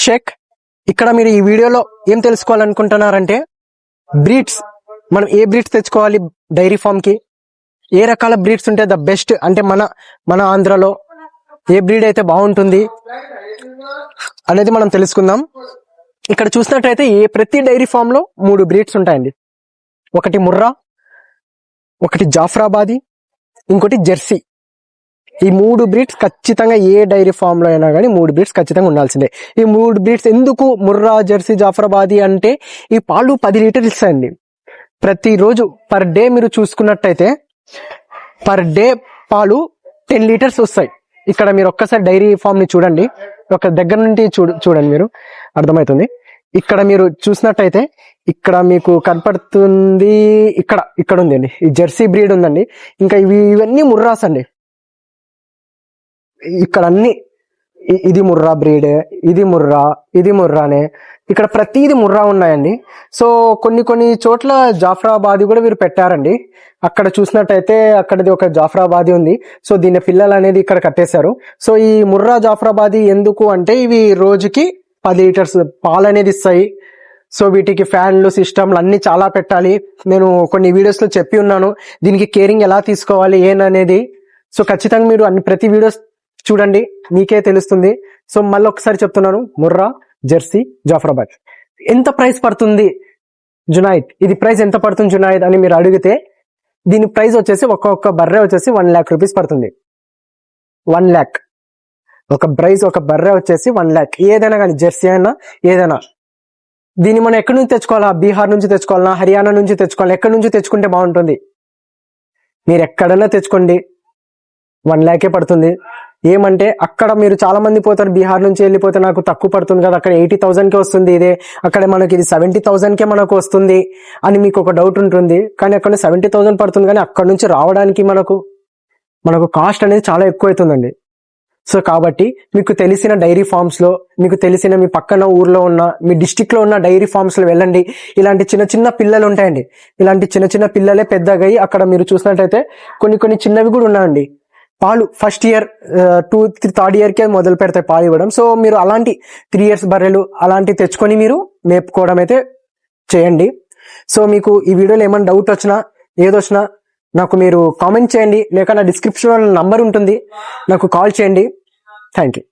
షేక్. ఇక్కడ మీరు ఈ వీడియోలో ఏం తెలుసుకోవాలనుకుంటున్నారంటే బ్రీడ్స్, మనం ఏ బ్రీడ్స్ తెచ్చుకోవాలి డైరీ ఫామ్ కి, ఏ రకాల బ్రీడ్స్ ఉంటే ద బెస్ట్, అంటే మన ఆంధ్రలో ఏ బ్రీడ్ అయితే బాగుంటుంది అనేది మనం తెలుసుకుందాం. ఇక్కడ చూసినట్టయితే ప్రతి డైరీ ఫామ్ లో 3 బ్రీడ్స్ ఉంటాయండి. ఒకటి ముర్రా, ఒకటి జాఫ్రాబాదీ, ఇంకోటి జెర్సీ. ఈ 3 బ్రీడ్స్ ఖచ్చితంగా ఏ డైరీ ఫామ్ లో అయినా కానీ 3 బ్రీడ్స్ ఖచ్చితంగా ఉండాల్సిందే. ఈ 3 బ్రీడ్స్ ఎందుకు ముర్రా, జెర్సీ, జాఫ్రాబాదీ అంటే ఈ పాలు 10 లీటర్లు ఇస్తాయండి ప్రతిరోజు. పర్ డే మీరు చూసుకున్నట్టయితే పర్ డే పాలు 10 లీటర్స్ వస్తాయి. ఇక్కడ మీరు ఒక్కసారి డైరీ ఫామ్ ని చూడండి, ఒక దగ్గర నుండి చూడండి, మీరు అర్థమవుతుంది. ఇక్కడ మీరు చూసినట్టయితే ఇక్కడ మీకు కనపడుతుంది, ఇక్కడ ఉంది అండి, ఈ జెర్సీ బ్రీడ్ ఉందండి. ఇంకా ఇవన్నీ ముర్రాస్ అండి. ఇక్కడ అన్ని ఇది ముర్రా బ్రీడ్, ఇది ముర్రానే, ఇక్కడ ప్రతిది ముర్రా ఉన్నాయండి. సో కొన్ని చోట్ల జాఫ్రాబాదీ కూడా వీరు పెట్టారండి. అక్కడ చూసినట్టయితే అక్కడది ఒక జాఫ్రాబాదీ ఉంది. సో దీని పిల్లలు అనేది ఇక్కడ కట్టేశారు. సో ఈ ముర్రా జాఫ్రాబాదీ ఎందుకు అంటే ఇవి రోజుకి 10 లీటర్స్ పాలు అనేది ఇస్తాయి. సో వీటికి ఫ్యాన్లు, సిస్టమ్లు అన్ని చాలా పెట్టాలి. నేను కొన్ని వీడియోస్ లో చెప్పి ఉన్నాను దీనికి కేరింగ్ ఎలా తీసుకోవాలి ఏననేది. సో ఖచ్చితంగా మీరు ప్రతి వీడియోస్ చూడండి, మీకే తెలుస్తుంది. సో మళ్ళీ ఒకసారి చెప్తున్నాను, ముర్రా, జెర్సీ, జాఫ్రాబాద్ ఎంత ప్రైస్ పడుతుంది జునాయిద్, ఇది ప్రైస్ ఎంత పడుతుంది జునాయిద్ అని మీరు అడిగితే దీని ప్రైస్ వచ్చేసి ఒక్కొక్క బర్రె వచ్చేసి 1 lakh రూపీస్ పడుతుంది. 1 lakh ఒక బర్రె వచ్చేసి 1 lakh. ఏదైనా కానీ జెర్సీ అయినా ఏదైనా. దీన్ని మనం ఎక్కడి నుంచి తెచ్చుకోవాలా, బీహార్ నుంచి తెచ్చుకోవాలా, హర్యానా నుంచి తెచ్చుకోవాలా, ఎక్కడి నుంచి తెచ్చుకుంటే బాగుంటుంది? మీరు ఎక్కడైనా తెచ్చుకోండి, 1 lakh పడుతుంది. ఏమంటే అక్కడ మీరు చాలా మంది పోతారు, బీహార్ నుంచి వెళ్ళిపోతే నాకు తక్కువ పడుతుంది కదా, అక్కడ 80,000కే వస్తుంది, ఇదే అక్కడ మనకి ఇది 70,000కే మనకు వస్తుంది అని మీకు ఒక డౌట్ ఉంటుంది. కానీ అక్కడ 70,000 పడుతుంది, కానీ అక్కడ నుంచి రావడానికి మనకు కాస్ట్ అనేది చాలా ఎక్కువ అవుతుందండి. సో కాబట్టి మీకు తెలిసిన డైరీ ఫార్మ్స్ లో, మీకు తెలిసిన మీ పక్కన ఊర్లో ఉన్న, మీ డిస్టిక్ లో ఉన్న డైరీ ఫార్మ్స్ లో వెళ్ళండి. ఇలాంటి చిన్న పిల్లలు ఉంటాయండి. ఇలాంటి చిన్న పిల్లలే పెద్దగా అయ్యి అక్కడ మీరు చూసినట్టయితే కొన్ని చిన్నవి కూడా ఉన్నాయండి. పాలు ఫస్ట్ ఇయర్ 2-3 year కే మొదలు పెడతాయి పాలు ఇవ్వడం. సో మీరు అలాంటి 3 years బర్రెలు అలాంటివి తెచ్చుకొని మీరు మేపుకోవడం అయితే చేయండి. సో మీకు ఈ వీడియోలో ఏమైనా డౌట్ వచ్చినా ఏదొచ్చినా నాకు మీరు కామెంట్ చేయండి, లేక నా డిస్క్రిప్షన్ నంబర్ ఉంటుంది, నాకు కాల్ చేయండి. Thank you.